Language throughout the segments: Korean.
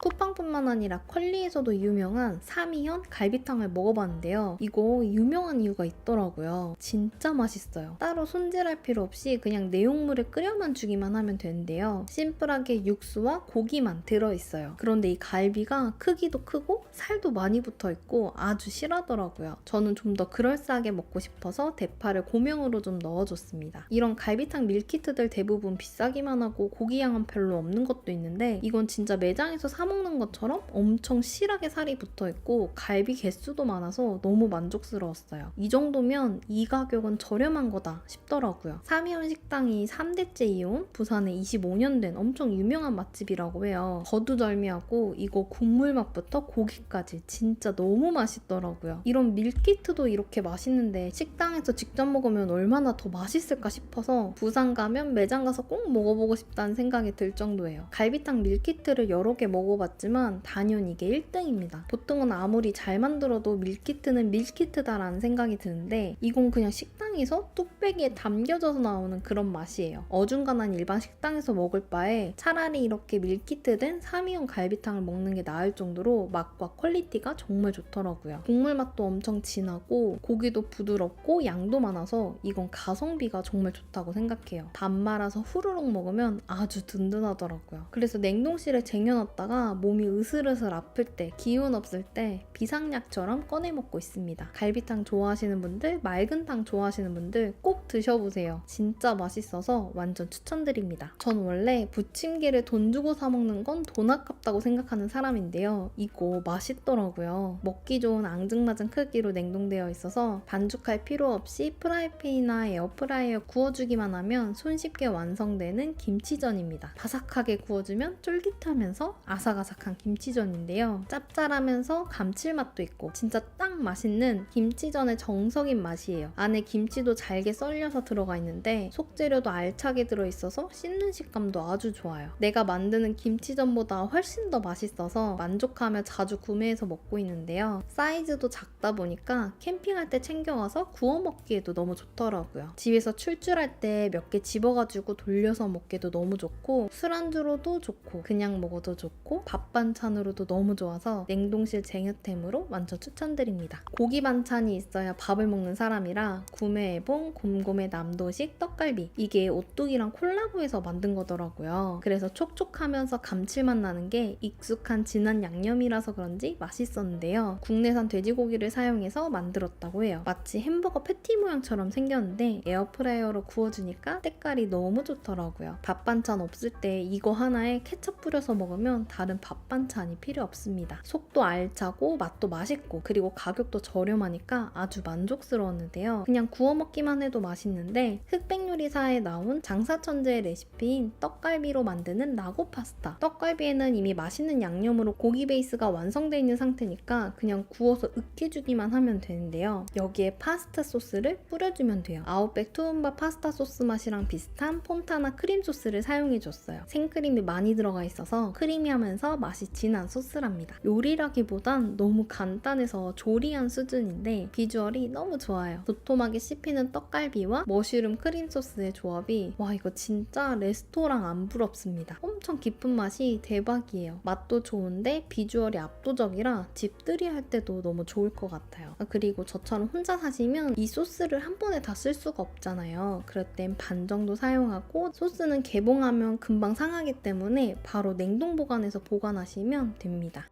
쿠팡뿐만 아니라 컬리에서도 유명한 사미현 갈비탕을 먹어봤는데요. 이거 유명한 이유가 있더라고요. 진짜 맛있어요. 따로 손질할 필요 없이 그냥 내용물을 끓여만 주기만 하면 되는데요. 심플하게 육수와 고기만 들어있어요. 그런데 이 갈비가 크기도 크고 살도 많이 붙어있고 아주 실하더라고요. 저는 좀 더 그럴싸하게 먹고 싶어서 대파를 고명으로 좀 넣어줬습니다. 이런 갈비탕 밀키트들 대부분 비싸기만 하고 고기 양은 별로 없는 것도 있는데 이건 진짜 매장에서 사 먹는 것처럼 엄청 실하게 살이 붙어있고 갈비 개수도 많아서 너무 만족스러웠어요. 이 정도면 이 가격은 저렴한 거다 싶더라고요. 사미현 식당이 3대째 이어온 부산에 25년 된 엄청 유명한 맛집이라고 해요. 거두절미하고 이거 국물 맛부터 고기까지 진짜 너무 맛있더라고요. 이런 밀키트도 이렇게 맛있는데 식당에서 직접 먹으면 얼마나 더 맛있을까 싶어서 부산 가면 매장 가서 꼭 먹어보고 싶다는 생각이 들 정도예요. 갈비탕 밀키트를 여러 개 먹어봤지만 단연 이게 1등입니다. 보통은 아무리 잘 만들어도 밀키트는 밀키트다라는 생각이 드는데 이건 그냥 식당에서 뚝배기에 담겨져서 나오는 그런 맛이에요. 어중간한 일반 식당에서 먹을 바에 차라리 이렇게 밀키트된 사미현 갈비탕을 먹는 게 나을 정도로 맛과 퀄리티가 정말 좋더라고요. 국물 맛도 엄청 진하고 고기도 부드럽고 양도 많아서 이건 가성비가 정말 좋다고 생각해요. 밥 말아서 후루룩 먹으면 아주 든든하더라고요. 그래서 냉동실에 쟁여놨다가 몸이 으슬으슬 아플 때, 기운 없을 때 비상약처럼 꺼내 먹고 있습니다. 갈비탕 좋아하시는 분들, 맑은탕 좋아하시는 분들 꼭 드셔보세요. 진짜 맛있어서 완전 추천드립니다. 전 원래 부침개를 돈 주고 사 먹는 건 돈 아깝다고 생각하는 사람인데요. 이거 맛있더라고요. 먹기 좋은 앙증맞은 크기로 냉동되어 있어서 반죽할 필요 없이 프라이팬이나 에어프라이어 구워주기만 하면 손쉽게 완성되는 김치전입니다. 바삭하게 구워주면 쫄깃하면서 아삭아삭한 김치전인데요. 짭짤하면서 감칠맛도 있고 진짜 딱 맛있는 김치전의 정석인 맛이에요. 안에 김치도 잘게 썰려서 들어가 있는데 속재료도 알차게 들어있어서 씹는 식감도 아주 좋아요. 내가 만드는 김치전보다 훨씬 더 맛있어서 만족하며 자주 구매해서 먹고 있는데요. 사이즈도 작다 보니까 캠핑할 때 챙겨와서 구워 먹기에도 너무 좋더라고요. 집에서 출출할 때 몇 개 집어가지고 돌려서 먹기도 너무 좋고 술안주로도 좋고 그냥 먹어도 좋고 밥 반찬으로도 너무 좋아서 냉동실 쟁여템으로 완전 추천드립니다. 고기 반찬이 있어야 밥을 먹는 사람이라 구매해본 곰곰의 남도식 떡갈비, 이게 오뚜기랑 콜라보해서 만든 거더라고요. 그래서 촉촉하면서 감칠맛 나는 게 익숙한 진한 양념이라서 그런지 맛있었는데요. 국내산 돼지고기를 사용해서 만들었다고 해요. 마치 햄버거 패티 모양처럼 생겼는데 에어프라이어로 구워주니까 때깔이 너무 좋더라고요. 밥 반찬 없을 때 이거 하나에 케첩 뿌려서 먹으면 다른 밥 반찬이 필요 없습니다. 속도 알차고 맛도 맛있고 그리고 가격도 저렴하니까 아주 만족스러웠는데요. 그냥 구워 먹기만 해도 맛있는데 흑백요리사에 나온 장사천재의 레시피인 떡갈비로 만드는 라고 파스타. 떡갈비에는 이미 맛있는 양념으로 고기 베이스가 완성되어 있는 상태니까 그냥 구워서 으깨주기만 하면 되는데요. 여기에 파스타 소스를 뿌려주면 돼요. 아웃백 투움바 파스타 소스 맛이랑 비슷한 폰타나 크림 소스를 사용해줬어요. 생크림이 많이 들어가 있어서 크리미하면서 맛이 진한 소스랍니다. 요리라기보단 너무 간단해서 조리한 수준인데 비주얼이 너무 좋아요. 도톰하게 씹히는 떡갈비와 머쉬룸 크림 소스의 조합이 와 이거 진짜 레스토랑 안 부럽습니다. 엄청 깊은 맛이 대박이에요. 맛도 좋은데 비주얼이 압도적이라 집들이 할 때도 너무 좋을 것 같아요. 그리고 저처럼 혼자 사시면 이 소스를 한 번에 다 쓸 수가 없잖아요. 그럴 땐 반 정도 사용하고 소스는 개봉하면 금방 상하기 때문에 바로 냉동 보관해서 보관하시면 됩니다.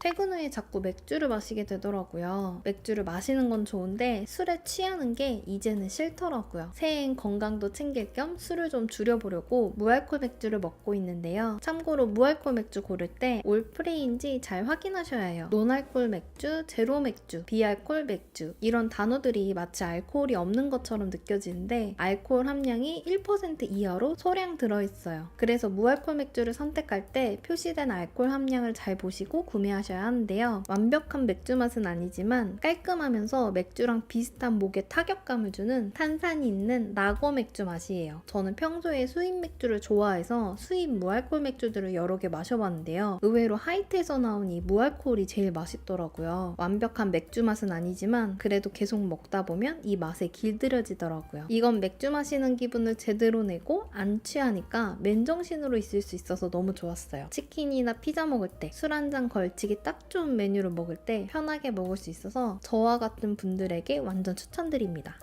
퇴근 후에 자꾸 맥주를 마시게 되더라고요. 맥주를 마시는 건 좋은데 술에 취하는 게 이제는 싫더라고요. 새해엔 건강도 챙길 겸 술을 좀 줄여보려고 무알콜 맥주를 먹고 있는데요. 참고로 무알콜 맥주 고를 때 올프레인지 잘 확인하셔야 해요. 논알콜 맥주, 제로 맥주, 비알콜 맥주 이런 단어들이 마치 알코올이 없는 것처럼 느껴지는데 알코올 함량이 1% 이하로 소량 들어있어요. 그래서 무알콜 맥주를 선택할 때 표시된 알코올 함량을 잘 보시고 구매하셔야 마셔야 하는데요. 완벽한 맥주 맛은 아니지만 깔끔하면서 맥주랑 비슷한 목에 타격감을 주는 탄산이 있는 라거 맥주 맛이에요. 저는 평소에 수입 맥주를 좋아해서 수입 무알콜 맥주들을 여러 개 마셔봤는데요. 의외로 하이트에서 나온 이 무알콜이 제일 맛있더라고요. 완벽한 맥주 맛은 아니지만 그래도 계속 먹다 보면 이 맛에 길들여지더라고요. 이건 맥주 마시는 기분을 제대로 내고 안 취하니까 맨정신으로 있을 수 있어서 너무 좋았어요. 치킨이나 피자 먹을 때, 술 한 잔 걸치기 딱 좋은 메뉴를 먹을 때 편하게 먹을 수 있어서 저와 같은 분들에게 완전 추천드립니다.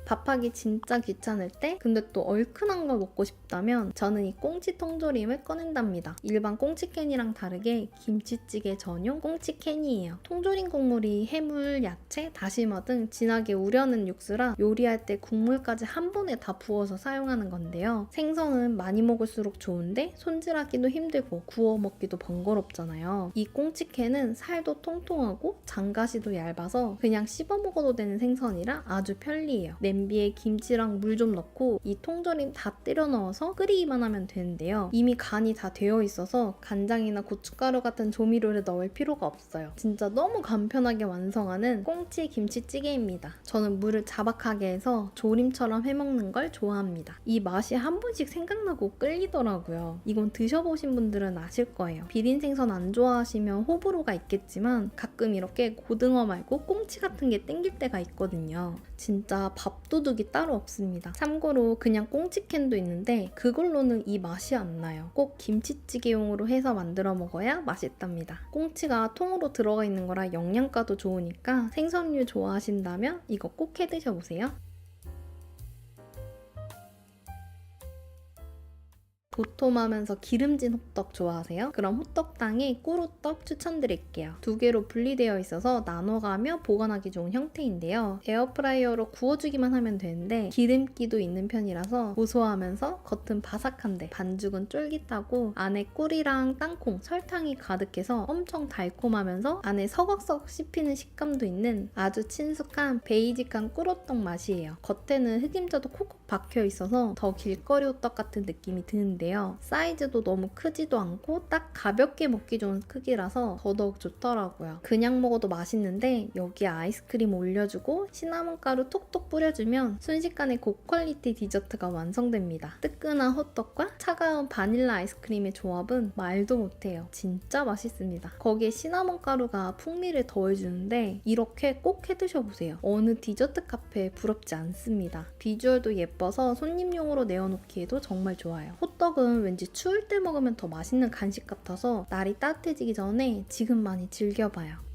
밥하기 진짜 귀찮을 때 근데 또 얼큰한 걸 먹고 싶다면 저는 이 꽁치 통조림을 꺼낸답니다. 일반 꽁치캔이랑 다르게 김치찌개 전용 꽁치캔이에요. 통조림 국물이 해물, 야채, 다시마 등 진하게 우려낸 육수라 요리할 때 국물까지 한 번에 다 부어서 사용하는 건데요. 생선은 많이 먹을수록 좋은데 손질하기도 힘들고 구워 먹기도 번거롭잖아요. 이 꽁치캔은 살도 통통하고 장가시도 얇아서 그냥 씹어 먹어도 되는 생선이라 아주 편리해요. 냄비에 김치랑 물 좀 넣고 이 통조림 다 때려 넣어서 끓이기만 하면 되는데요. 이미 간이 다 되어 있어서 간장이나 고춧가루 같은 조미료를 넣을 필요가 없어요. 진짜 너무 간편하게 완성하는 꽁치 김치찌개입니다. 저는 물을 자박하게 해서 조림처럼 해먹는 걸 좋아합니다. 이 맛이 한 번씩 생각나고 끌리더라고요. 이건 드셔보신 분들은 아실 거예요. 비린 생선 안 좋아하시면 호불호가 있겠지만 가끔 이렇게 고등어 말고 꽁치 같은 게 땡길 때가 있거든요. 진짜 밥도둑이 따로 없습니다. 참고로 그냥 꽁치캔도 있는데 그걸로는 이 맛이 안 나요. 꼭 김치찌개용으로 해서 만들어 먹어야 맛있답니다. 꽁치가 통으로 들어가 있는 거라 영양가도 좋으니까 생선류 좋아하신다면 이거 꼭 해 드셔보세요. 도톰하면서 기름진 호떡 좋아하세요? 그럼 호떡당에 꿀호떡 추천드릴게요. 두 개로 분리되어 있어서 나눠가며 보관하기 좋은 형태인데요. 에어프라이어로 구워주기만 하면 되는데 기름기도 있는 편이라서 고소하면서 겉은 바삭한데 반죽은 쫄깃하고 안에 꿀이랑 땅콩, 설탕이 가득해서 엄청 달콤하면서 안에 서걱서걱 씹히는 식감도 있는 아주 친숙한 베이직한 꿀호떡 맛이에요. 겉에는 흑임자도 콕콕 박혀 있어서 더 길거리 호떡 같은 느낌이 드는데요. 사이즈도 너무 크지도 않고 딱 가볍게 먹기 좋은 크기라서 더더욱 좋더라고요. 그냥 먹어도 맛있는데 여기에 아이스크림 올려주고 시나몬 가루 톡톡 뿌려주면 순식간에 고퀄리티 디저트가 완성됩니다. 뜨끈한 호떡과 차가운 바닐라 아이스크림의 조합은 말도 못해요. 진짜 맛있습니다. 거기에 시나몬 가루가 풍미를 더해주는데 이렇게 꼭 해드셔보세요. 어느 디저트 카페에 부럽지 않습니다. 비주얼도 예뻐서 손님용으로 내어놓기에도 정말 좋아요. 호떡은 왠지 추울 때 먹으면 더 맛있는 간식 같아서 날이 따뜻해지기 전에 지금 많이 즐겨봐요.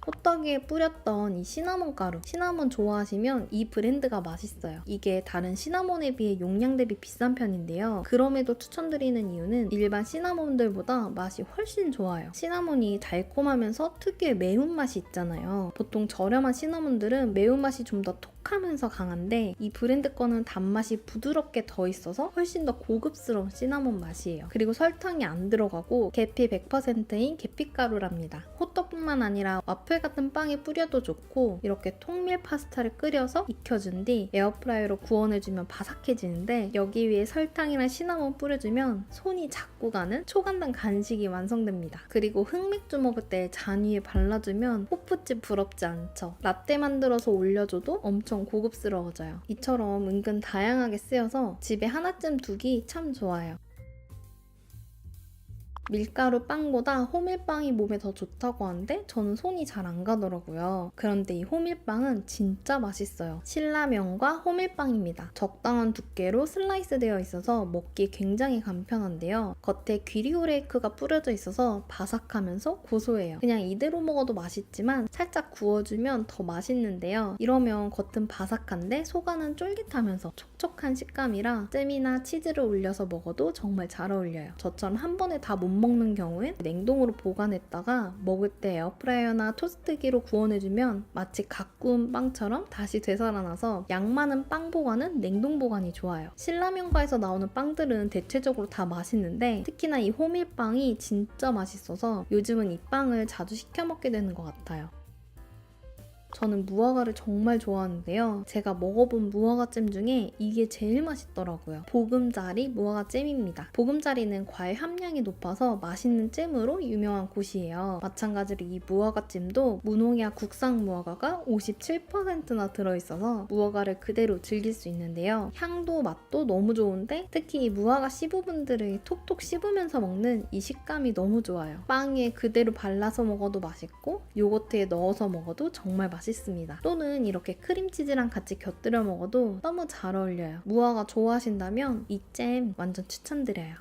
호떡에 뿌렸던 이 시나몬 가루, 시나몬 좋아하시면 이 브랜드가 맛있어요. 이게 다른 시나몬에 비해 용량 대비 비싼 편인데요. 그럼에도 추천드리는 이유는 일반 시나몬들보다 맛이 훨씬 좋아요. 시나몬이 달콤하면서 특유의 매운맛이 있잖아요. 보통 저렴한 시나몬들은 매운맛이 좀 더 톡하면서 강한데 이 브랜드 거는 단맛이 부드럽게 더 있어서 훨씬 더 고급스러운 시나몬 맛이에요. 그리고 설탕이 안 들어가고 계피 100%인 계피가루랍니다. 호떡뿐만 아니라 와플 같은 빵에 뿌려도 좋고 이렇게 통밀 파스타를 끓여서 익혀준 뒤 에어프라이어로 구워내주면 바삭해지는데 여기 위에 설탕이랑 시나몬 뿌려주면 손이 자꾸 가는 초간단 간식이 완성됩니다. 그리고 흑맥주 먹을 때 잔 위에 발라주면 호프집 부럽지 않죠. 라떼 만들어서 올려줘도 엄청 고급스러워져요. 이처럼 은근 다양하게 쓰여서 집에 하나쯤 두기 참 좋아요. 밀가루 빵보다 호밀빵이 몸에 더 좋다고 하는데 저는 손이 잘 안 가더라고요. 그런데 이 호밀빵은 진짜 맛있어요. 신라면과 호밀빵입니다. 적당한 두께로 슬라이스 되어 있어서 먹기 굉장히 간편한데요. 겉에 귀리오레이크가 뿌려져 있어서 바삭하면서 고소해요. 그냥 이대로 먹어도 맛있지만 살짝 구워주면 더 맛있는데요. 이러면 겉은 바삭한데 속안은 쫄깃하면서 촉촉한 식감이라 잼이나 치즈를 올려서 먹어도 정말 잘 어울려요. 저처럼 한 번에 다 못 먹는 경우엔 냉동으로 보관했다가 먹을 때 에어프라이어나 토스트기로 구워내주면 마치 갓 구운 빵처럼 다시 되살아나서 양 많은 빵 보관은 냉동 보관이 좋아요. 신라면가에서 나오는 빵들은 대체적으로 다 맛있는데 특히나 이 호밀빵이 진짜 맛있어서 요즘은 이 빵을 자주 시켜 먹게 되는 것 같아요. 저는 무화과를 정말 좋아하는데요. 제가 먹어본 무화과잼 중에 이게 제일 맛있더라고요. 보금자리 무화과잼입니다. 보금자리는 과일 함량이 높아서 맛있는 잼으로 유명한 곳이에요. 마찬가지로 이 무화과잼도 무농약 국산 무화과가 57%나 들어있어서 무화과를 그대로 즐길 수 있는데요. 향도 맛도 너무 좋은데 특히 이 무화과 씨 부분들을 톡톡 씹으면서 먹는 이 식감이 너무 좋아요. 빵에 그대로 발라서 먹어도 맛있고 요거트에 넣어서 먹어도 정말 맛있습니다. 또는 이렇게 크림치즈랑 같이 곁들여 먹어도 너무 잘 어울려요. 무화과 좋아하신다면 이 잼 완전 추천드려요.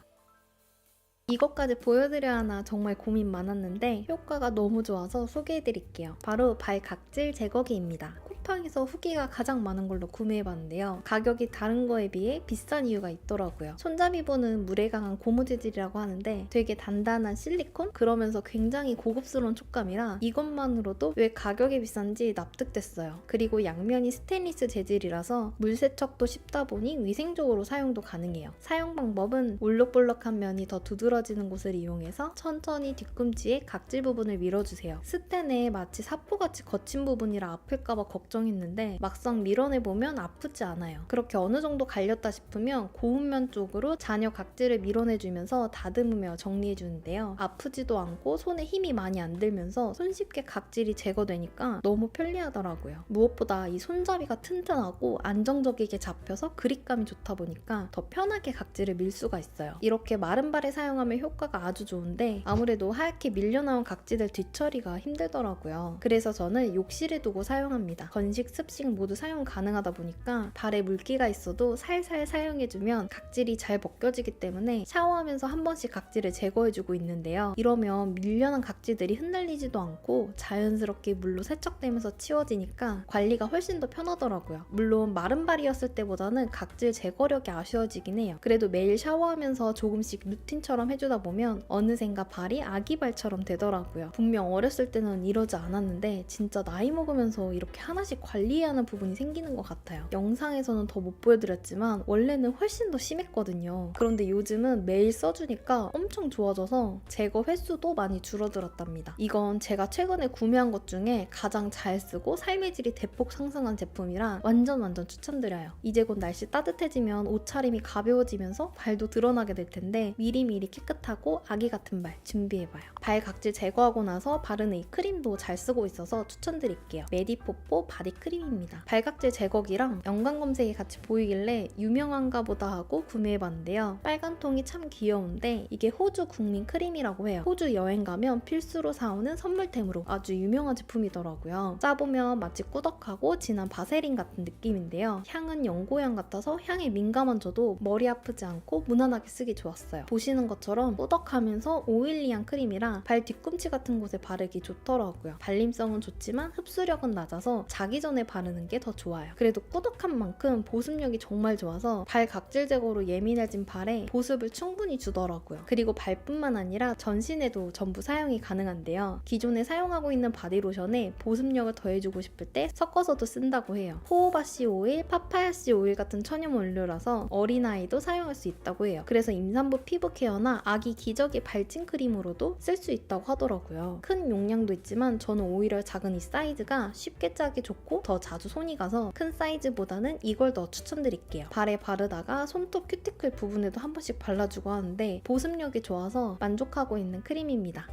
이것까지 보여드려야 하나 정말 고민 많았는데 효과가 너무 좋아서 소개해드릴게요. 바로 발 각질 제거기입니다. 쿠팡에서 후기가 가장 많은 걸로 구매해봤는데요. 가격이 다른 거에 비해 비싼 이유가 있더라고요. 손잡이부는 물에 강한 고무 재질이라고 하는데 되게 단단한 실리콘? 그러면서 굉장히 고급스러운 촉감이라 이것만으로도 왜 가격이 비싼지 납득됐어요. 그리고 양면이 스테인리스 재질이라서 물 세척도 쉽다 보니 위생적으로 사용도 가능해요. 사용 방법은 올록볼록한 면이 더 두드러지는 곳을 이용해서 천천히 뒤꿈치에 각질 부분을 밀어주세요. 스텐에 마치 사포같이 거친 부분이라 아플까봐 걱정했는데 막상 밀어내보면 아프지 않아요. 그렇게 어느 정도 갈렸다 싶으면 고운 면 쪽으로 잔여 각질을 밀어내주면서 다듬으며 정리해주는데요. 아프지도 않고 손에 힘이 많이 안 들면서 손쉽게 각질이 제거되니까 너무 편리하더라고요. 무엇보다 이 손잡이가 튼튼하고 안정적이게 잡혀서 그립감이 좋다 보니까 더 편하게 각질을 밀 수가 있어요. 이렇게 마른 발에 사용하면 효과가 아주 좋은데 아무래도 하얗게 밀려나온 각질들 뒤처리가 힘들더라고요. 그래서 저는 욕실에 두고 사용합니다. 건식, 습식 모두 사용 가능하다 보니까 발에 물기가 있어도 살살 사용해주면 각질이 잘 벗겨지기 때문에 샤워하면서 한 번씩 각질을 제거해주고 있는데요. 이러면 밀려난 각질들이 흩날리지도 않고 자연스럽게 물로 세척되면서 치워지니까 관리가 훨씬 더 편하더라고요. 물론 마른 발이었을 때보다는 각질 제거력이 아쉬워지긴 해요. 그래도 매일 샤워하면서 조금씩 루틴처럼 해주다 보면 어느샌가 발이 아기 발처럼 되더라고요. 분명 어렸을 때는 이러지 않았는데 진짜 나이 먹으면서 이렇게 하나씩 관리해야 하는 부분이 생기는 것 같아요. 영상에서는 더 못 보여드렸지만 원래는 훨씬 더 심했거든요. 그런데 요즘은 매일 써주니까 엄청 좋아져서 제거 횟수도 많이 줄어들었답니다. 이건 제가 최근에 구매한 것 중에 가장 잘 쓰고 삶의 질이 대폭 상승한 제품이라 완전 추천드려요. 이제 곧 날씨 따뜻해지면 옷차림이 가벼워지면서 발도 드러나게 될 텐데 미리미리 깨끗하고 아기 같은 발 준비해봐요. 발 각질 제거하고 나서 바르는 이 크림도 잘 쓰고 있어서 추천드릴게요. 메디포뽀 바디 크림입니다. 발 각질 제거기랑 연관 검색이 같이 보이길래 유명한가 보다 하고 구매해봤는데요. 빨간 통이 참 귀여운데 이게 호주 국민 크림이라고 해요. 호주 여행 가면 필수로 사오는 선물템으로 아주 유명한 제품이더라고요. 짜보면 마치 꾸덕하고 진한 바세린 같은 느낌인데요. 향은 연고향 같아서 향에 민감한 저도 머리 아프지 않고 무난하게 쓰기 좋았어요. 보시는 것처럼 꾸덕하면서 오일리한 크림이라 발 뒤꿈치 같은 곳에 바르기 좋더라고요. 발림성은 좋지만 흡수력은 낮아서 자기 전에 바르는 게 더 좋아요. 그래도 꾸덕한 만큼 보습력이 정말 좋아서 발 각질 제거로 예민해진 발에 보습을 충분히 주더라고요. 그리고 발뿐만 아니라 전신에도 전부 사용이 가능한데요. 기존에 사용하고 있는 바디로션에 보습력을 더해주고 싶을 때 섞어서도 쓴다고 해요. 호호바씨 오일, 파파야씨 오일 같은 천연 원료라서 어린아이도 사용할 수 있다고 해요. 그래서 임산부 피부 케어나 아기 기저귀 발진 크림으로도 쓸 수 있다고 하더라고요. 큰 용량도 있지만 저는 오히려 작은 이 사이즈가 쉽게 짜기 좋고 더 자주 손이 가서 큰 사이즈보다는 이걸 더 추천드릴게요. 발에 바르다가 손톱 큐티클 부분에도 한 번씩 발라주고 하는데 보습력이 좋아서 만족하고 있는 크림입니다.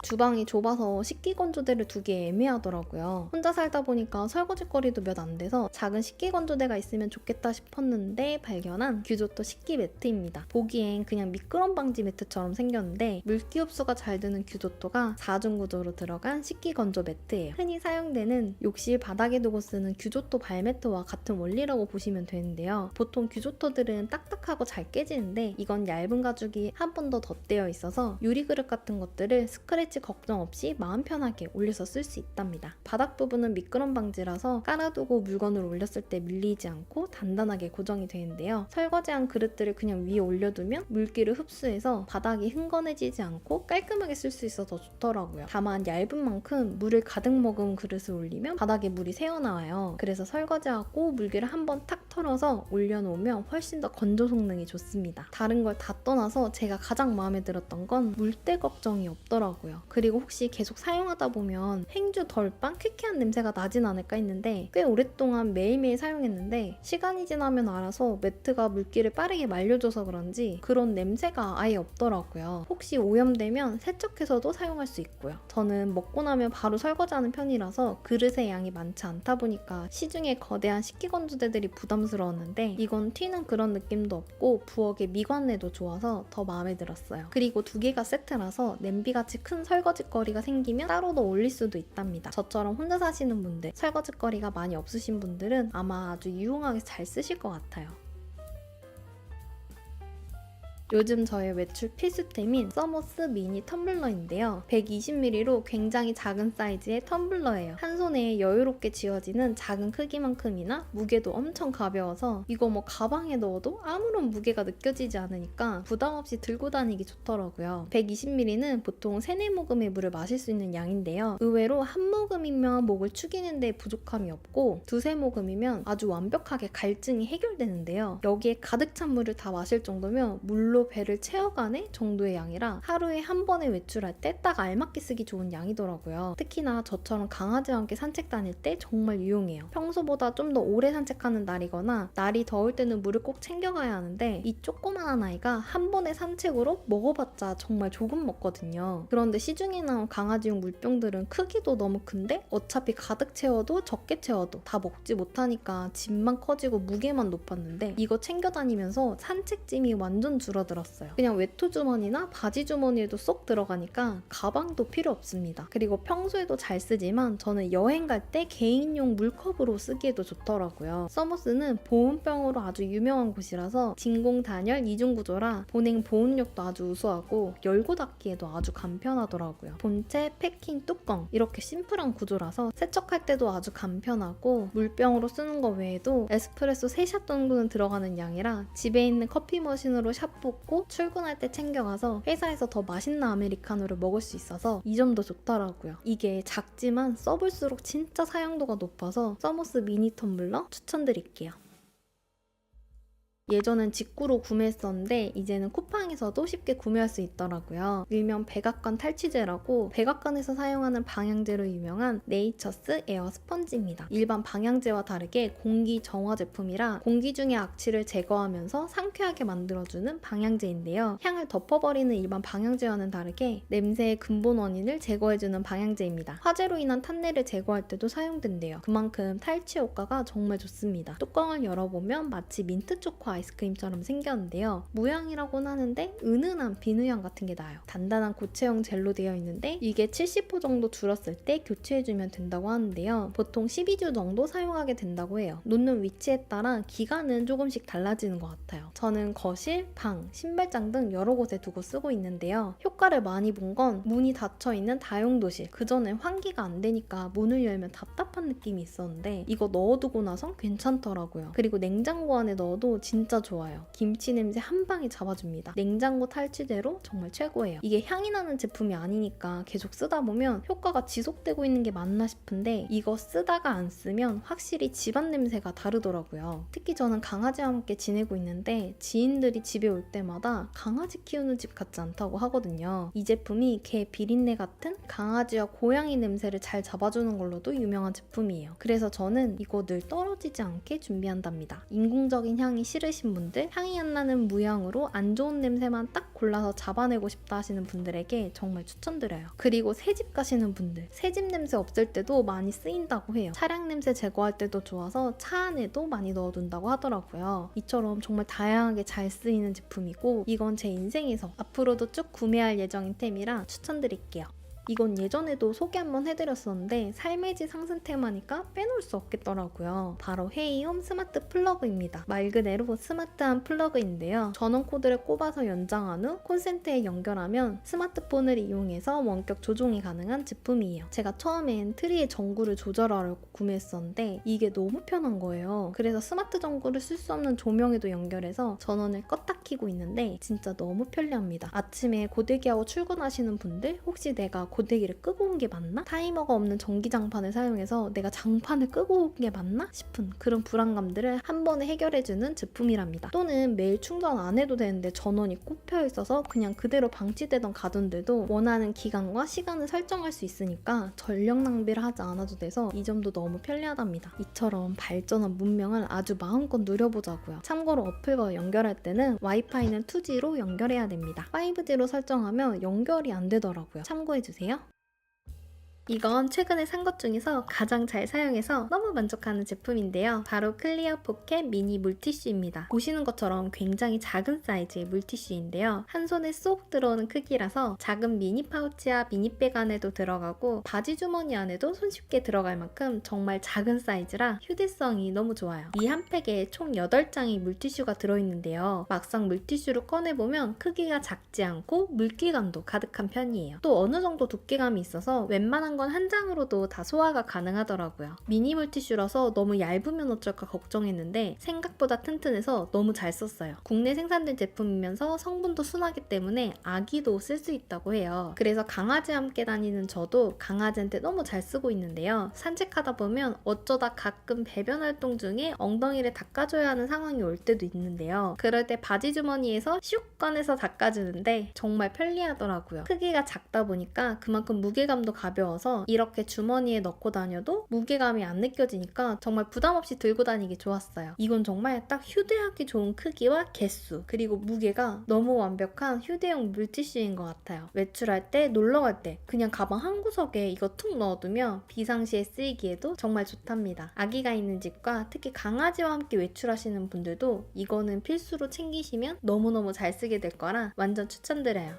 주방이 좁아서 식기건조대를 두기 애매하더라고요. 혼자 살다 보니까 설거지거리도 몇 안 돼서 작은 식기건조대가 있으면 좋겠다 싶었는데 발견한 규조토 식기 매트입니다. 보기엔 그냥 미끄럼 방지 매트처럼 생겼는데 물기 흡수가 잘 되는 규조토가 4중 구조로 들어간 식기건조 매트예요. 흔히 사용되는 욕실 바닥에 두고 쓰는 규조토 발매트와 같은 원리라고 보시면 되는데요. 보통 규조토들은 딱딱하고 잘 깨지는데 이건 얇은 가죽이 한 번 더 덧대어 있어서 유리그릇 같은 것들을 스크래치 걱정 없이 마음 편하게 올려서 쓸 수 있답니다. 바닥 부분은 미끄럼 방지라서 깔아두고 물건을 올렸을 때 밀리지 않고 단단하게 고정이 되는데요. 설거지한 그릇들을 그냥 위에 올려두면 물기를 흡수해서 바닥이 흥건해지지 않고 깔끔하게 쓸 수 있어서 좋더라고요. 다만 얇은 만큼 물을 가득 머금 그릇을 올리면 바닥에 물이 새어나와요. 그래서 설거지하고 물기를 한번 탁 털어서 올려놓으면 훨씬 더 건조 성능이 좋습니다. 다른 걸 다 떠나서 제가 가장 마음에 들었던 건 물때 걱정이 없더라고요. 그리고 혹시 계속 사용하다 보면 행주 덜빵 퀴퀴한 냄새가 나진 않을까 했는데 꽤 오랫동안 매일매일 사용했는데 시간이 지나면 알아서 매트가 물기를 빠르게 말려줘서 그런지 그런 냄새가 아예 없더라고요. 혹시 오염되면 세척해서도 사용할 수 있고요. 저는 먹고 나면 바로 설거지하는 편이라서 그릇의 양이 많지 않다 보니까 시중에 거대한 식기건조대들이 부담스러웠는데 이건 튀는 그런 느낌도 없고 부엌의 미관에도 좋아서 더 마음에 들었어요. 그리고 두 개가 세트라서 냄비같이 큰 설거지거리가 생기면 따로도 올릴 수도 있답니다. 저처럼 혼자 사시는 분들, 설거지거리가 많이 없으신 분들은 아마 아주 유용하게 잘 쓰실 것 같아요. 요즘 저의 외출 필수템인 서머스 미니 텀블러인데요. 120ml로 굉장히 작은 사이즈의 텀블러예요. 한 손에 여유롭게 쥐어지는 작은 크기만큼이나 무게도 엄청 가벼워서 이거 뭐 가방에 넣어도 아무런 무게가 느껴지지 않으니까 부담 없이 들고 다니기 좋더라고요. 120ml는 보통 3-4모금의 물을 마실 수 있는 양인데요. 의외로 한 모금이면 목을 축이는 데 부족함이 없고 2-3모금이면 아주 완벽하게 갈증이 해결되는데요. 여기에 가득 찬 물을 다 마실 정도면 물로 배를 채워가네 정도의 양이라 하루에 한 번에 외출할 때 딱 알맞게 쓰기 좋은 양이더라고요. 특히나 저처럼 강아지와 함께 산책 다닐 때 정말 유용해요. 평소보다 좀 더 오래 산책하는 날이거나 날이 더울 때는 물을 꼭 챙겨가야 하는데 이 조그마한 아이가 한 번의 산책으로 먹어봤자 정말 조금 먹거든요. 그런데 시중에 나온 강아지용 물병들은 크기도 너무 큰데 어차피 가득 채워도 적게 채워도 다 먹지 못하니까 집만 커지고 무게만 높았는데 이거 챙겨 다니면서 산책짐이 완전 줄어들었어요. 그냥 외투 주머니나 바지 주머니에도 쏙 들어가니까 가방도 필요 없습니다. 그리고 평소에도 잘 쓰지만 저는 여행 갈 때 개인용 물컵으로 쓰기에도 좋더라고요. 서머스는 보온병으로 아주 유명한 곳이라서 진공 단열 이중 구조라 보냉 보온력도 아주 우수하고 열고 닫기에도 아주 간편하더라고요. 본체, 패킹, 뚜껑 이렇게 심플한 구조라서 세척할 때도 아주 간편하고 물병으로 쓰는 거 외에도 에스프레소 3샷 정도는 들어가는 양이라 집에 있는 커피 머신으로 샷 붓고 출근할 때 챙겨가서 회사에서 더 맛있는 아메리카노를 먹을 수 있어서 이 점도 좋더라고요. 이게 작지만 써볼수록 진짜 사용도가 높아서 서머스 미니 텀블러 추천드릴게요. 예전엔 직구로 구매했었는데 이제는 쿠팡에서도 쉽게 구매할 수 있더라고요. 일명 백악관 탈취제라고 백악관에서 사용하는 방향제로 유명한 네이처스 에어 스펀지입니다. 일반 방향제와 다르게 공기 정화 제품이라 공기 중의 악취를 제거하면서 상쾌하게 만들어주는 방향제인데요. 향을 덮어버리는 일반 방향제와는 다르게 냄새의 근본 원인을 제거해주는 방향제입니다. 화재로 인한 탄내를 제거할 때도 사용된대요. 그만큼 탈취 효과가 정말 좋습니다. 뚜껑을 열어보면 마치 민트 초코 아이스크림처럼 생겼는데요. 무향이라고는 하는데 은은한 비누향 같은 게 나요. 단단한 고체형 젤로 되어 있는데 이게 70% 정도 줄었을 때 교체해주면 된다고 하는데요. 보통 12주 정도 사용하게 된다고 해요. 놓는 위치에 따라 기간은 조금씩 달라지는 것 같아요. 저는 거실, 방, 신발장 등 여러 곳에 두고 쓰고 있는데요. 효과를 많이 본 건 문이 닫혀있는 다용도실. 그전엔 환기가 안 되니까 문을 열면 답답한 느낌이 있었는데 이거 넣어두고 나선 괜찮더라고요. 그리고 냉장고 안에 넣어도 진짜 좋아요. 김치 냄새 한 방에 잡아줍니다. 냉장고 탈취제로 정말 최고예요. 이게 향이 나는 제품이 아니니까 계속 쓰다 보면 효과가 지속되고 있는 게 맞나 싶은데 이거 쓰다가 안 쓰면 확실히 집안 냄새가 다르더라고요. 특히 저는 강아지와 함께 지내고 있는데 지인들이 집에 올 때마다 강아지 키우는 집 같지 않다고 하거든요. 이 제품이 개 비린내 같은 강아지와 고양이 냄새를 잘 잡아주는 걸로도 유명한 제품이에요. 그래서 저는 이거 늘 떨어지지 않게 준비한답니다. 인공적인 향이 싫으신 분들, 향이 안 나는 무향으로 안 좋은 냄새만 딱 골라서 잡아내고 싶다 하시는 분들에게 정말 추천드려요. 그리고 새집 가시는 분들, 새집 냄새 없을 때도 많이 쓰인다고 해요. 차량 냄새 제거할 때도 좋아서 차 안에도 많이 넣어둔다고 하더라고요. 이처럼 정말 다양하게 잘 쓰이는 제품이고 이건 제 인생에서 앞으로도 쭉 구매할 예정인 템이라 추천드릴게요. 이건 예전에도 소개 한번 해드렸었는데 삶의 질 상승템 하니까 빼놓을 수 없겠더라고요. 바로 헤이홈 스마트 플러그입니다. 말 그대로 스마트한 플러그인데요. 전원 코드를 꼽아서 연장한 후 콘센트에 연결하면 스마트폰을 이용해서 원격 조종이 가능한 제품이에요. 제가 처음엔 트리의 전구를 조절하려고 구매했었는데 이게 너무 편한 거예요. 그래서 스마트 전구를 쓸 수 없는 조명에도 연결해서 전원을 껐다 켜고 있는데 진짜 너무 편리합니다. 아침에 고데기하고 출근하시는 분들, 혹시 내가 고데기를 끄고 온 게 맞나? 타이머가 없는 전기장판을 사용해서 내가 장판을 끄고 온 게 맞나? 싶은 그런 불안감들을 한 번에 해결해주는 제품이랍니다. 또는 매일 충전 안 해도 되는데 전원이 꼽혀 있어서 그냥 그대로 방치되던 가전들도 원하는 기간과 시간을 설정할 수 있으니까 전력 낭비를 하지 않아도 돼서 이 점도 너무 편리하답니다. 이처럼 발전한 문명을 아주 마음껏 누려보자고요. 참고로 어플과 연결할 때는 와이파이는 2G로 연결해야 됩니다. 5G로 설정하면 연결이 안 되더라고요. 참고해주세요. 이건 최근에 산 것 중에서 가장 잘 사용해서 너무 만족하는 제품인데요. 바로 클리어 포켓 미니 물티슈입니다. 보시는 것처럼 굉장히 작은 사이즈의 물티슈인데요. 한 손에 쏙 들어오는 크기라서 작은 미니 파우치와 미니백 안에도 들어가고 바지 주머니 안에도 손쉽게 들어갈 만큼 정말 작은 사이즈라 휴대성이 너무 좋아요. 이 한 팩에 총 8장의 물티슈가 들어있는데요. 막상 물티슈를 꺼내보면 크기가 작지 않고 물기감도 가득한 편이에요. 또 어느 정도 두께감이 있어서 웬만한 건 한 장으로도 다 소화가 가능하더라고요. 미니 물티슈라서 너무 얇으면 어쩔까 걱정했는데 생각보다 튼튼해서 너무 잘 썼어요. 국내 생산된 제품이면서 성분도 순하기 때문에 아기도 쓸 수 있다고 해요. 그래서 강아지와 함께 다니는 저도 강아지한테 너무 잘 쓰고 있는데요. 산책하다 보면 어쩌다 가끔 배변 활동 중에 엉덩이를 닦아줘야 하는 상황이 올 때도 있는데요. 그럴 때 바지 주머니에서 슉 꺼내서 닦아주는데 정말 편리하더라고요. 크기가 작다 보니까 그만큼 무게감도 가벼워서 이렇게 주머니에 넣고 다녀도 무게감이 안 느껴지니까 정말 부담 없이 들고 다니기 좋았어요. 이건 정말 딱 휴대하기 좋은 크기와 개수 그리고 무게가 너무 완벽한 휴대용 물티슈인 것 같아요. 외출할 때, 놀러 갈 때 그냥 가방 한 구석에 이거 툭 넣어두면 비상시에 쓰이기에도 정말 좋답니다. 아기가 있는 집과 특히 강아지와 함께 외출하시는 분들도 이거는 필수로 챙기시면 너무너무 잘 쓰게 될 거라 완전 추천드려요.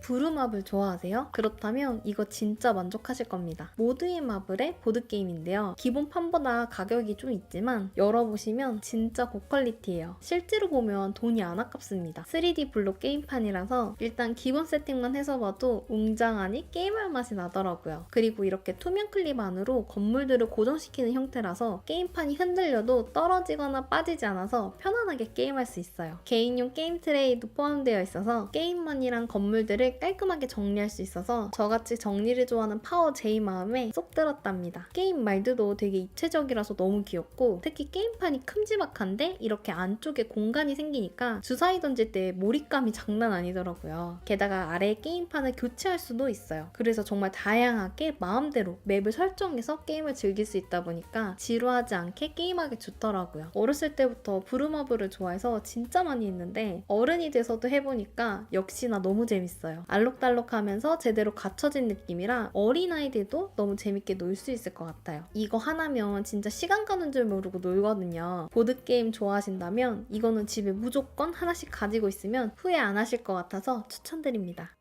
부루마블 좋아하세요? 그렇다면 이거 진짜 만족하실 겁니다. 모드의 마블의 보드게임인데요. 기본 판보다 가격이 좀 있지만 열어보시면 진짜 고퀄리티예요. 실제로 보면 돈이 안 아깝습니다. 3D 블록 게임판이라서 일단 기본 세팅만 해서 봐도 웅장하니 게임할 맛이 나더라고요. 그리고 이렇게 투명 클립 안으로 건물들을 고정시키는 형태라서 게임판이 흔들려도 떨어지거나 빠지지 않아서 편안하게 게임할 수 있어요. 개인용 게임 트레이도 포함되어 있어서 게임만이랑 건물들을 깔끔하게 정리할 수 있어서 저같이 정리를 좋아하는 파워 J 마음에 쏙 들었답니다. 게임 말들도 되게 입체적이라서 너무 귀엽고 특히 게임판이 큼지막한데 이렇게 안쪽에 공간이 생기니까 주사위 던질 때 몰입감이 장난 아니더라고요. 게다가 아래에 게임판을 교체할 수도 있어요. 그래서 정말 다양하게 마음대로 맵을 설정해서 게임을 즐길 수 있다 보니까 지루하지 않게 게임하기 좋더라고요. 어렸을 때부터 부루마블을 좋아해서 진짜 많이 했는데 어른이 돼서도 해보니까 역시나 너무 재밌어요. 알록달록하면서 제대로 갖춰진 느낌이라 어린아이들도 너무 재밌게 놀 수 있을 것 같아요. 이거 하나면 진짜 시간 가는 줄 모르고 놀거든요. 보드게임 좋아하신다면 이거는 집에 무조건 하나씩 가지고 있으면 후회 안 하실 것 같아서 추천드립니다.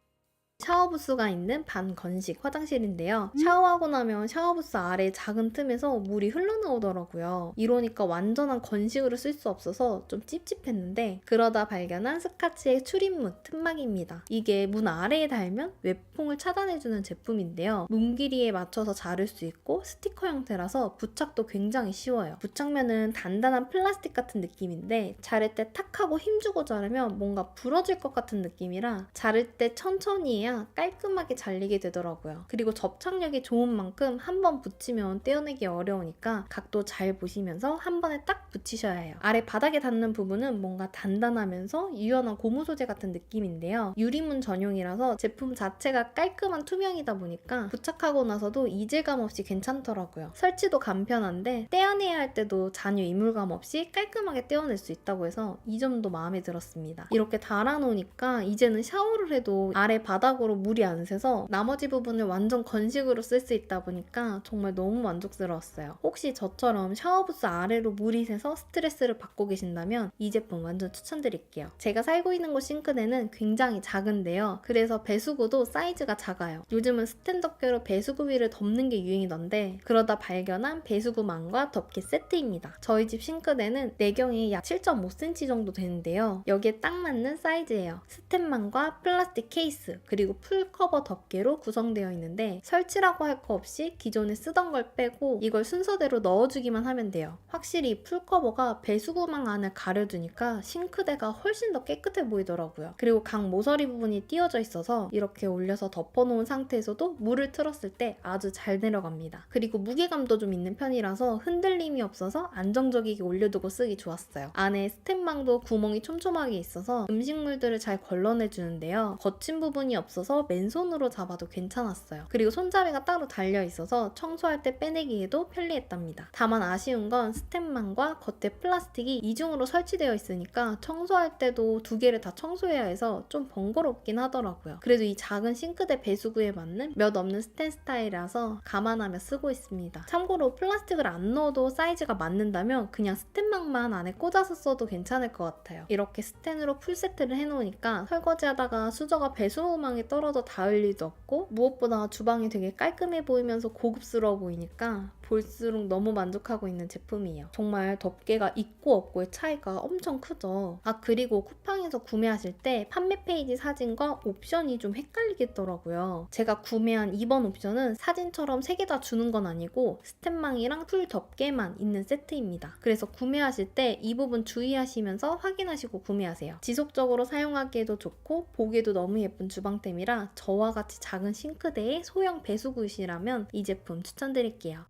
샤워부스가 있는 반건식 화장실인데요. 샤워하고 나면 샤워부스 아래 작은 틈에서 물이 흘러나오더라고요. 이러니까 완전한 건식으로 쓸 수 없어서 좀 찝찝했는데 그러다 발견한 스카치의 출입문 틈막입니다. 이게 문 아래에 달면 외풍을 차단해주는 제품인데요. 문 길이에 맞춰서 자를 수 있고 스티커 형태라서 부착도 굉장히 쉬워요. 부착면은 단단한 플라스틱 같은 느낌인데 자를 때 탁 하고 힘주고 자르면 뭔가 부러질 것 같은 느낌이라 자를 때 천천히 해야 깔끔하게 잘리게 되더라고요. 그리고 접착력이 좋은 만큼 한 번 붙이면 떼어내기 어려우니까 각도 잘 보시면서 한 번에 딱 붙이셔야 해요. 아래 바닥에 닿는 부분은 뭔가 단단하면서 유연한 고무 소재 같은 느낌인데요. 유리문 전용이라서 제품 자체가 깔끔한 투명이다 보니까 부착하고 나서도 이질감 없이 괜찮더라고요. 설치도 간편한데 떼어내야 할 때도 잔여 이물감 없이 깔끔하게 떼어낼 수 있다고 해서 이 점도 마음에 들었습니다. 이렇게 달아놓으니까 이제는 샤워를 해도 아래 바닥으로 물이 안 새서 나머지 부분을 완전 건식으로 쓸 수 있다 보니까 정말 너무 만족스러웠어요. 혹시 저처럼 샤워부스 아래로 물이 새서 스트레스를 받고 계신다면 이 제품 완전 추천드릴게요. 제가 살고 있는 곳 싱크대는 굉장히 작은데요. 그래서 배수구도 사이즈가 작아요. 요즘은 스탠드업계로 배수구 위를 덮는 게 유행이던데 그러다 발견한 배수구망과 덮개 세트입니다. 저희 집 싱크대는 내경이 약 7.5cm 정도 되는데요. 여기에 딱 맞는 사이즈예요. 스탠망과 플라스틱 케이스 그리고 그리고 풀커버 덮개로 구성되어 있는데 설치라고 할 거 없이 기존에 쓰던 걸 빼고 이걸 순서대로 넣어주기만 하면 돼요. 확실히 풀커버가 배수구망 안을 가려주니까 싱크대가 훨씬 더 깨끗해 보이더라고요. 그리고 각 모서리 부분이 띄어져 있어서 이렇게 올려서 덮어놓은 상태에서도 물을 틀었을 때 아주 잘 내려갑니다. 그리고 무게감도 좀 있는 편이라서 흔들림이 없어서 안정적이게 올려두고 쓰기 좋았어요. 안에 스텐망도 구멍이 촘촘하게 있어서 음식물들을 잘 걸러내주는데요. 거친 부분이 없어서 맨손으로 잡아도 괜찮았어요. 그리고 손잡이가 따로 달려있어서 청소할 때 빼내기에도 편리했답니다. 다만 아쉬운 건 스텐망과 겉에 플라스틱이 이중으로 설치되어 있으니까 청소할 때도 두 개를 다 청소해야 해서 좀 번거롭긴 하더라고요. 그래도 이 작은 싱크대 배수구에 맞는 몇 없는 스텐 스타일이라서 감안하며 쓰고 있습니다. 참고로 플라스틱을 안 넣어도 사이즈가 맞는다면 그냥 스텐망만 안에 꽂아서 써도 괜찮을 것 같아요. 이렇게 스텐으로 풀세트를 해놓으니까 설거지하다가 수저가 배수구망에 떨어져 닿을 일도 없고 무엇보다 주방이 되게 깔끔해 보이면서 고급스러워 보이니까 볼수록 너무 만족하고 있는 제품이에요. 정말 덮개가 있고 없고의 차이가 엄청 크죠. 아, 그리고 쿠팡에서 구매하실 때 판매 페이지 사진과 옵션이 좀 헷갈리겠더라고요. 제가 구매한 이번 옵션은 사진처럼 3개 다 주는 건 아니고 스텐망이랑 풀 덮개만 있는 세트입니다. 그래서 구매하실 때 이 부분 주의하시면서 확인하시고 구매하세요. 지속적으로 사용하기에도 좋고 보기에도 너무 예쁜 주방템이라 저와 같이 작은 싱크대에 소형 배수구이시라면 이 제품 추천드릴게요.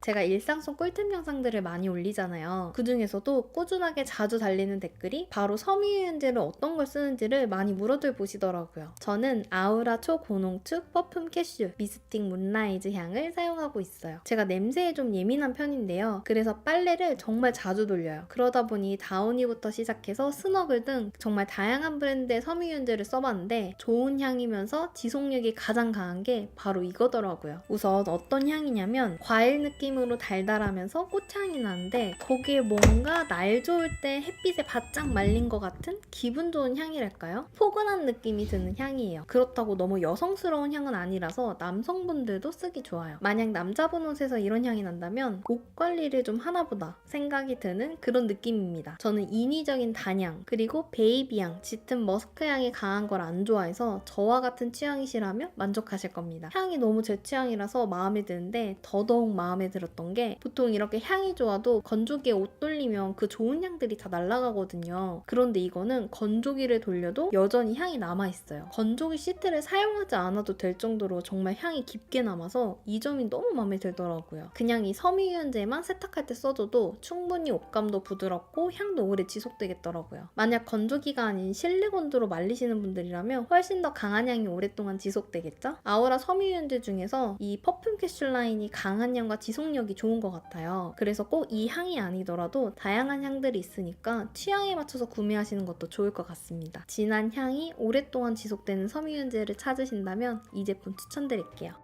제가 일상 속 꿀템 영상들을 많이 올리잖아요. 그 중에서도 꾸준하게 자주 달리는 댓글이 바로 섬유유연제를 어떤 걸 쓰는지를 많이 물어들 보시더라고요. 저는 아우라 초고농축 퍼퓸 캐슈 미스틱 문라이즈 향을 사용하고 있어요. 제가 냄새에 좀 예민한 편인데요. 그래서 빨래를 정말 자주 돌려요. 그러다 보니 다우니부터 시작해서 스너글 등 정말 다양한 브랜드의 섬유유연제를 써봤는데 좋은 향이면서 지속력이 가장 강한 게 바로 이거더라고요. 우선 어떤 향이냐면 과일 느낌으로 달달하면서 꽃향이 나는데 거기에 뭔가 날 좋을 때 햇빛에 바짝 말린 것 같은 기분 좋은 향이랄까요? 포근한 느낌이 드는 향이에요. 그렇다고 너무 여성스러운 향은 아니라서 남성분들도 쓰기 좋아요. 만약 남자분 옷에서 이런 향이 난다면 옷 관리를 좀 하나보다 생각이 드는 그런 느낌입니다. 저는 인위적인 단향 그리고 베이비향, 짙은 머스크향이 강한 걸 안 좋아해서 저와 같은 취향이시라면 만족하실 겁니다. 향이 너무 제 취향이라서 마음에 드는데 더더욱 마음에 들었던 게 보통 이렇게 향이 좋아도 건조기에 옷 돌리면 그 좋은 향들이 다 날아가거든요. 그런데 이거는 건조기를 돌려도 여전히 향이 남아있어요. 건조기 시트를 사용하지 않아도 될 정도로 정말 향이 깊게 남아서 이 점이 너무 마음에 들더라고요. 그냥 이 섬유유연제만 세탁할 때 써줘도 충분히 옷감도 부드럽고 향도 오래 지속되겠더라고요. 만약 건조기가 아닌 실내건조로 말리시는 분들이라면 훨씬 더 강한 향이 오랫동안 지속되겠죠? 아우라 섬유유연제 중에서 이 퍼퓸 캐슐 라인이 강한 향과 지속력이 좋은 것 같아요. 그래서 꼭 이 향이 아니더라도 다양한 향들이 있으니까 취향에 맞춰서 구매하시는 것도 좋을 것 같습니다. 진한 향이 오랫동안 지속되는 섬유유연제를 찾으신다면 이 제품 추천드릴게요.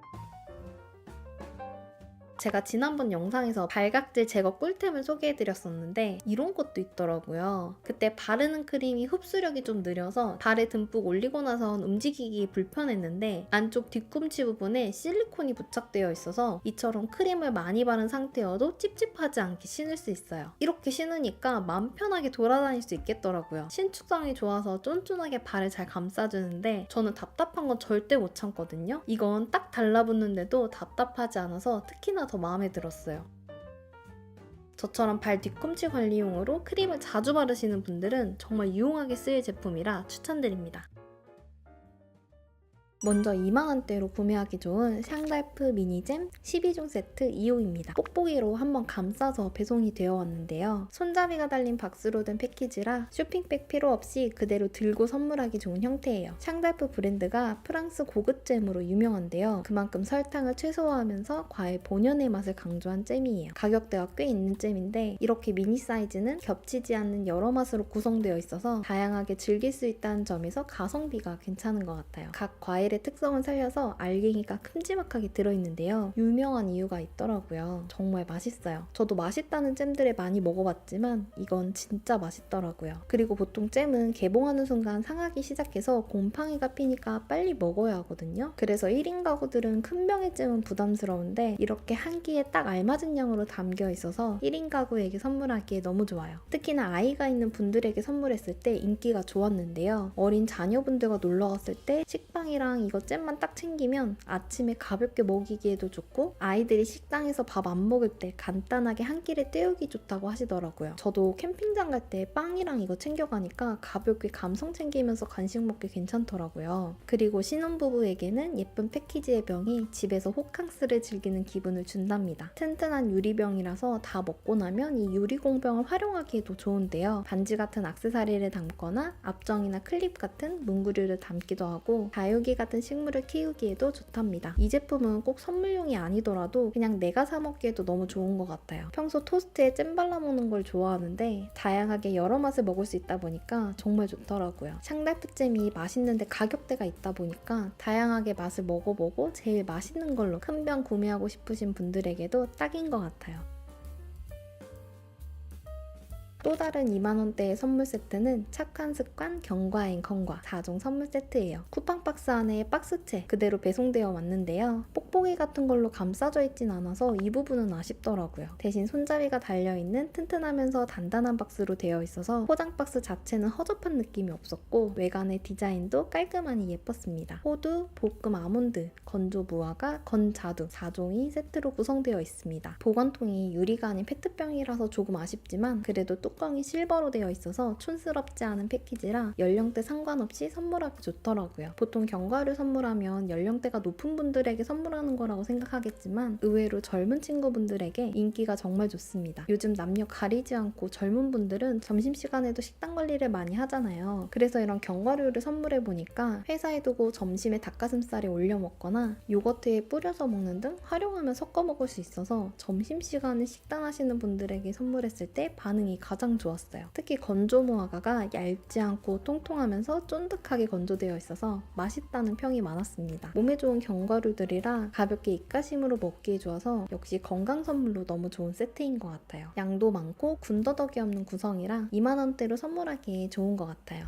제가 지난번 영상에서 발각질 제거 꿀템을 소개해드렸었는데 이런 것도 있더라고요. 그때 바르는 크림이 흡수력이 좀 느려서 발에 듬뿍 올리고 나선 움직이기 불편했는데 안쪽 뒤꿈치 부분에 실리콘이 부착되어 있어서 이처럼 크림을 많이 바른 상태여도 찝찝하지 않게 신을 수 있어요. 이렇게 신으니까 마음 편하게 돌아다닐 수 있겠더라고요. 신축성이 좋아서 쫀쫀하게 발을 잘 감싸주는데 저는 답답한 건 절대 못 참거든요. 이건 딱 달라붙는데도 답답하지 않아서 특히나 더 마음에 들었어요. 저처럼 발 뒤꿈치 관리용으로 크림을 자주 바르시는 분들은 정말 유용하게 쓰일 제품이라 추천드립니다. 먼저 2만원대로 구매하기 좋은 샹달프 미니잼 12종 세트 2호입니다. 뽁뽁이로 한번 감싸서 배송이 되어 왔는데요. 손잡이가 달린 박스로 된 패키지라 쇼핑백 필요 없이 그대로 들고 선물하기 좋은 형태예요. 샹달프 브랜드가 프랑스 고급잼으로 유명한데요. 그만큼 설탕을 최소화하면서 과일 본연의 맛을 강조한 잼이에요. 가격대가 꽤 있는 잼인데 이렇게 미니 사이즈는 겹치지 않는 여러 맛으로 구성되어 있어서 다양하게 즐길 수 있다는 점에서 가성비가 괜찮은 것 같아요. 각 과일 과일의 특성을 살려서 알갱이가 큼지막하게 들어있는데요. 유명한 이유가 있더라고요. 정말 맛있어요. 저도 맛있다는 잼들을 많이 먹어봤지만 이건 진짜 맛있더라고요. 그리고 보통 잼은 개봉하는 순간 상하기 시작해서 곰팡이가 피니까 빨리 먹어야 하거든요. 그래서 1인 가구들은 큰 병의 잼은 부담스러운데 이렇게 한 끼에 딱 알맞은 양으로 담겨 있어서 1인 가구에게 선물하기에 너무 좋아요. 특히나 아이가 있는 분들에게 선물했을 때 인기가 좋았는데요. 어린 자녀분들과 놀러 갔을 때 식빵이랑 이거 잼만 딱 챙기면 아침에 가볍게 먹이기에도 좋고 아이들이 식당에서 밥 안 먹을 때 간단하게 한 끼를 때우기 좋다고 하시더라고요. 저도 캠핑장 갈 때 빵이랑 이거 챙겨가니까 가볍게 감성 챙기면서 간식 먹기 괜찮더라고요. 그리고 신혼부부에게는 예쁜 패키지의 병이 집에서 호캉스를 즐기는 기분을 준답니다. 튼튼한 유리병이라서 다 먹고 나면 이 유리공병을 활용하기에도 좋은데요. 반지 같은 액세서리를 담거나 앞정이나 클립 같은 문구류를 담기도 하고 다육이 같은 식물을 키우기에도 좋답니다. 이 제품은 꼭 선물용이 아니더라도 그냥 내가 사 먹기에도 너무 좋은 것 같아요. 평소 토스트에 잼 발라 먹는 걸 좋아하는데 다양하게 여러 맛을 먹을 수 있다 보니까 정말 좋더라고요. 샹달프잼이 맛있는데 가격대가 있다 보니까 다양하게 맛을 먹어보고 제일 맛있는 걸로 큰 병 구매하고 싶으신 분들에게도 딱인 것 같아요. 또 다른 2만원대의 선물 세트는 착한 습관 경과행 컨과 4종 선물 세트예요. 쿠팡 박스 안에 박스채 그대로 배송되어 왔는데요. 뽁뽁이 같은 걸로 감싸져 있진 않아서 이 부분은 아쉽더라고요. 대신 손잡이가 달려있는 튼튼하면서 단단한 박스로 되어 있어서 포장 박스 자체는 허접한 느낌이 없었고 외관의 디자인도 깔끔하니 예뻤습니다. 호두, 볶음 아몬드, 건조 무화과, 건자두 4종이 세트로 구성되어 있습니다. 보관통이 유리가 아닌 페트병이라서 조금 아쉽지만 그래도 뚜껑이 실버로 되어 있어서 촌스럽지 않은 패키지라 연령대 상관없이 선물하기 좋더라고요. 보통 견과류 선물하면 연령대가 높은 분들에게 선물하는 거라고 생각하겠지만 의외로 젊은 친구분들에게 인기가 정말 좋습니다. 요즘 남녀 가리지 않고 젊은 분들은 점심시간에도 식단 관리를 많이 하잖아요. 그래서 이런 견과류를 선물해보니까 회사에 두고 점심에 닭가슴살에 올려 먹거나 요거트에 뿌려서 먹는 등 활용하면 섞어 먹을 수 있어서 점심시간에 식단하시는 분들에게 선물했을 때 반응이 가장 좋았어요. 특히 건조 무화과가 얇지 않고 통통하면서 쫀득하게 건조되어 있어서 맛있다는 평이 많았습니다. 몸에 좋은 견과류들이라 가볍게 입가심으로 먹기에 좋아서 역시 건강 선물로 너무 좋은 세트인 것 같아요. 양도 많고 군더더기 없는 구성이라 2만원대로 선물하기에 좋은 것 같아요.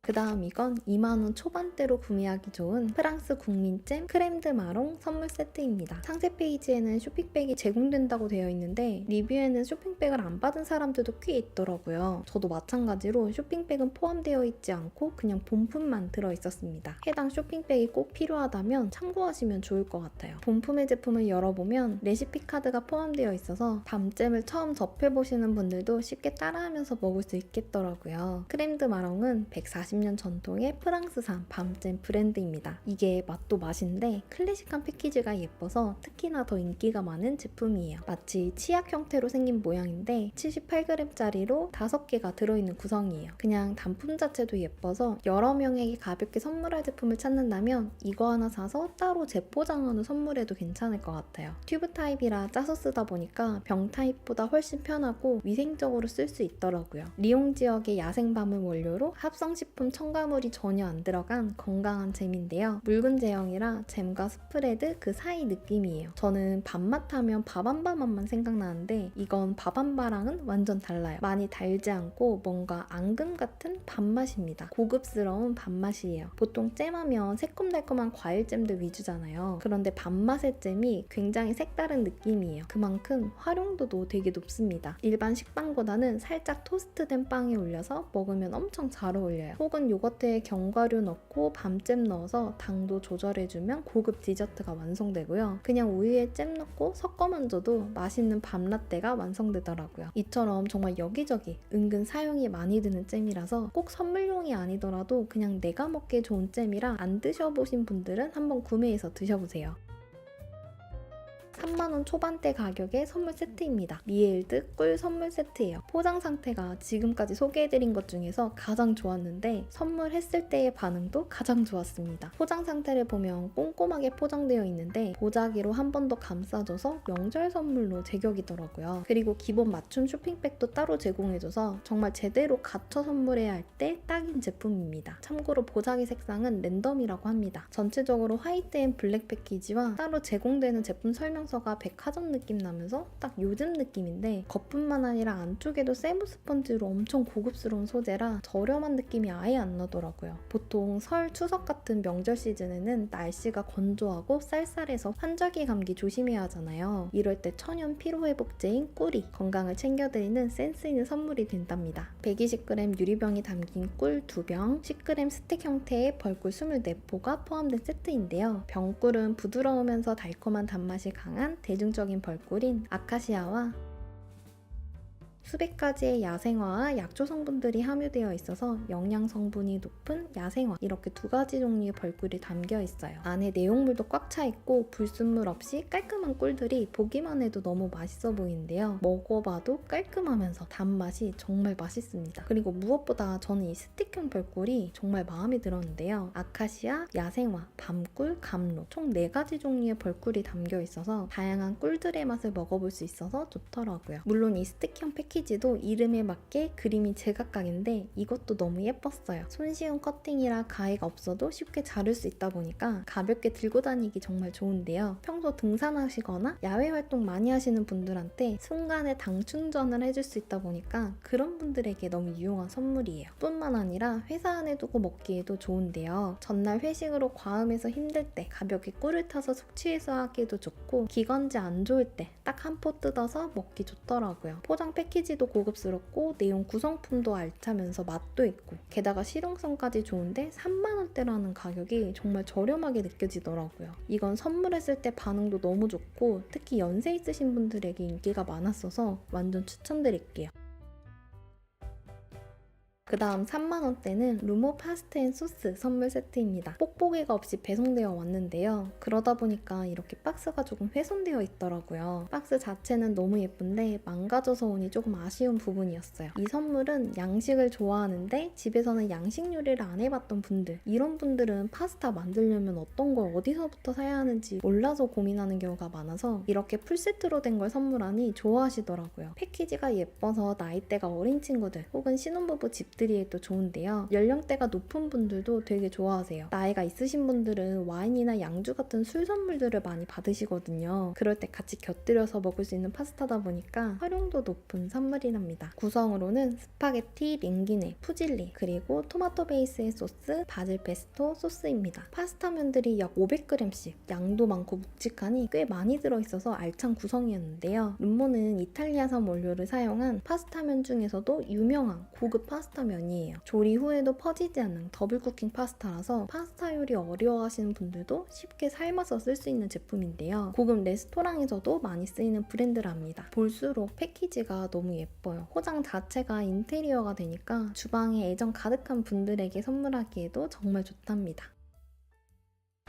그 다음 이건 2만원 초반대로 구매하기 좋은 프랑스 국민잼 크렘드 마롱 선물 세트입니다. 상세 페이지에는 쇼핑백이 제공된다고 되어 있는데 리뷰에는 쇼핑백을 안 받은 사람들도 꽤 있더라고요. 저도 마찬가지로 쇼핑백은 포함되어 있지 않고 그냥 본품만 들어있었습니다. 해당 쇼핑백이 꼭 필요하다면 참고하시면 좋을 것 같아요. 본품의 제품을 열어보면 레시피 카드가 포함되어 있어서 밤잼을 처음 접해보시는 분들도 쉽게 따라하면서 먹을 수 있겠더라고요. 크렘드 마롱은 140년 전통의 프랑스산 밤잼 브랜드입니다. 이게 맛도 맛인데 클래식한 패키지가 예뻐서 특히나 더 인기가 많은 제품이에요. 마치 치약 형태로 생긴 모양인데 78g짜리로 5개가 들어있는 구성이에요. 그냥 단품 자체도 예뻐서 여러 명에게 가볍게 선물할 제품을 찾는다면 이거 하나 사서 따로 재포장하는 선물에도 괜찮을 것 같아요. 튜브 타입이라 짜서 쓰다 보니까 병 타입보다 훨씬 편하고 위생적으로 쓸 수 있더라고요. 리옹 지역의 야생밤을 원료로 합성식품 첨가물이 전혀 안 들어간 건강한 잼인데요. 묽은 제형이라 잼과 스프레드 그 사이 느낌이에요. 저는 밥맛 하면 밥한바 맛만 생각나는데 이건 밥한바랑은 완전 달라요. 많이 달지 않고 뭔가 앙금 같은 밥맛입니다. 고급스러운 밥맛이에요. 보통 잼하면 새콤달콤한 과일잼들 위주잖아요. 그런데 밥맛의 잼이 굉장히 색다른 느낌이에요. 그만큼 활용도도 되게 높습니다. 일반 식빵보다는 살짝 토스트된 빵에 올려서 먹으면 엄청 잘 어울려요. 혹은 요거트에 견과류 넣고 밤잼 넣어서 당도 조절해주면 고급 디저트가 완성되고요. 그냥 우유에 잼 넣고 섞어 만져도 맛있는 밤라떼가 완성되더라고요. 이처럼 정말 여기저기 은근 사용이 많이 드는 잼이라서 꼭 선물용이 아니더라도 그냥 내가 먹기에 좋은 잼이라 안 드셔보신 분들은 한번 구매해서 드셔보세요. 3만원 초반대 가격의 선물 세트입니다. 미에일드 꿀 선물 세트예요. 포장 상태가 지금까지 소개해드린 것 중에서 가장 좋았는데 선물했을 때의 반응도 가장 좋았습니다. 포장 상태를 보면 꼼꼼하게 포장되어 있는데 보자기로 한 번 더 감싸줘서 명절 선물로 제격이더라고요. 그리고 기본 맞춤 쇼핑백도 따로 제공해줘서 정말 제대로 갖춰 선물해야 할 때 딱인 제품입니다. 참고로 보자기 색상은 랜덤이라고 합니다. 전체적으로 화이트 앤 블랙 패키지와 따로 제공되는 제품 설명서가 백화점 느낌 나면서 딱 요즘 느낌인데 겉뿐만 아니라 안쪽에도 세무 스펀지로 엄청 고급스러운 소재라 저렴한 느낌이 아예 안 나더라고요. 보통 설, 추석 같은 명절 시즌에는 날씨가 건조하고 쌀쌀해서 환절기 감기 조심해야 하잖아요. 이럴 때 천연 피로회복제인 꿀이 건강을 챙겨드리는 센스 있는 선물이 된답니다. 120g 유리병이 담긴 꿀 2병, 10g 스틱 형태의 벌꿀 24포가 포함된 세트인데요. 병꿀은 부드러우면서 달콤한 단맛이 강한 대중적인 벌꿀인 아카시아와 수백 가지의 야생화와 약초 성분들이 함유되어 있어서 영양 성분이 높은 야생화, 이렇게 두 가지 종류의 벌꿀이 담겨 있어요. 안에 내용물도 꽉 차 있고 불순물 없이 깔끔한 꿀들이 보기만 해도 너무 맛있어 보이는데요. 먹어봐도 깔끔하면서 단맛이 정말 맛있습니다. 그리고 무엇보다 저는 이 스틱형 벌꿀이 정말 마음에 들었는데요. 아카시아, 야생화, 밤꿀, 감로 총 4가지 종류의 벌꿀이 담겨 있어서 다양한 꿀들의 맛을 먹어볼 수 있어서 좋더라고요. 물론 이 스틱형 패키지도 이름에 맞게 그림이 제각각인데 이것도 너무 예뻤어요. 손쉬운 커팅이라 가해가 없어도 쉽게 자를 수 있다 보니까 가볍게 들고 다니기 정말 좋은데요. 평소 등산하시거나 야외 활동 많이 하시는 분들한테 순간에 당 충전을 해줄 수 있다 보니까 그런 분들에게 너무 유용한 선물이에요. 뿐만 아니라 회사 안에 두고 먹기에도 좋은데요. 전날 회식으로 과음해서 힘들 때 가볍게 꿀을 타서 숙취해소 하기도 좋고 기관지 안 좋을 때 딱 한 포 뜯어서 먹기 좋더라고요. 포장 패키지도 고급스럽고 내용 구성품도 알차면서 맛도 있고 게다가 실용성까지 좋은데 3만원대라는 가격이 정말 저렴하게 느껴지더라고요. 이건 선물했을 때 반응도 너무 좋고 특히 연세 있으신 분들에게 인기가 많았어서 완전 추천드릴게요. 그 다음 3만원대는 루모 파스타 앤 소스 선물 세트입니다. 뽁뽁이가 없이 배송되어 왔는데요. 그러다 보니까 이렇게 박스가 조금 훼손되어 있더라고요. 박스 자체는 너무 예쁜데 망가져서 오니 조금 아쉬운 부분이었어요. 이 선물은 양식을 좋아하는데 집에서는 양식 요리를 안 해봤던 분들, 이런 분들은 파스타 만들려면 어떤 걸 어디서부터 사야 하는지 몰라서 고민하는 경우가 많아서 이렇게 풀세트로 된 걸 선물하니 좋아하시더라고요. 패키지가 예뻐서 나이대가 어린 친구들 혹은 신혼부부 집들이에도 좋은데요. 연령대가 높은 분들도 되게 좋아하세요. 나이가 있으신 분들은 와인이나 양주 같은 술 선물들을 많이 받으시거든요. 그럴 때 같이 곁들여서 먹을 수 있는 파스타다 보니까 활용도 높은 선물이랍니다. 구성으로는 스파게티, 링기네, 푸질리, 그리고 토마토 베이스의 소스, 바질 페스토 소스입니다. 파스타면들이 약 500g씩, 양도 많고 묵직하니 꽤 많이 들어있어서 알찬 구성이었는데요. 룸모는 이탈리아산 원료를 사용한 파스타면 중에서도 유명한 고급 파스타면이에요. 조리 후에도 퍼지지 않는 더블 쿠킹 파스타라서 파스타 요리 어려워하시는 분들도 쉽게 삶아서 쓸 수 있는 제품인데요. 고급 레스토랑에서도 많이 쓰이는 브랜드랍니다. 볼수록 패키지가 너무 예뻐요. 포장 자체가 인테리어가 되니까 주방에 애정 가득한 분들에게 선물하기에도 정말 좋답니다.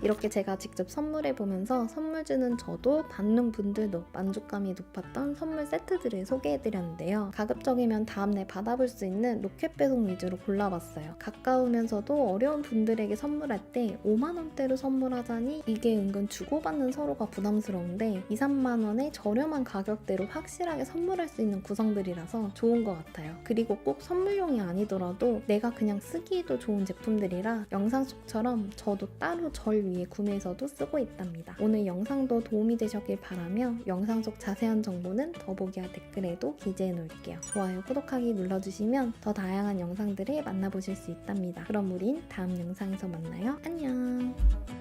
이렇게 제가 직접 선물해보면서 선물 주는 저도 받는 분들도 만족감이 높았던 선물 세트들을 소개해드렸는데요. 가급적이면 다음날 받아볼 수 있는 로켓 배송 위주로 골라봤어요. 가까우면서도 어려운 분들에게 선물할 때 5만원대로 선물하자니 이게 은근 주고받는 서로가 부담스러운데 2, 3만원의 저렴한 가격대로 확실하게 선물할 수 있는 구성들이라서 좋은 것 같아요. 그리고 꼭 선물용이 아니더라도 내가 그냥 쓰기에도 좋은 제품들이라 영상 속처럼 저도 따로 절 위에 구매해서도 쓰고 있답니다. 오늘 영상도 도움이 되셨길 바라며 영상 속 자세한 정보는 더보기와 댓글에도 기재해 놓을게요. 좋아요, 구독하기 눌러주시면 더 다양한 영상들을 만나보실 수 있답니다. 그럼 우린 다음 영상에서 만나요. 안녕!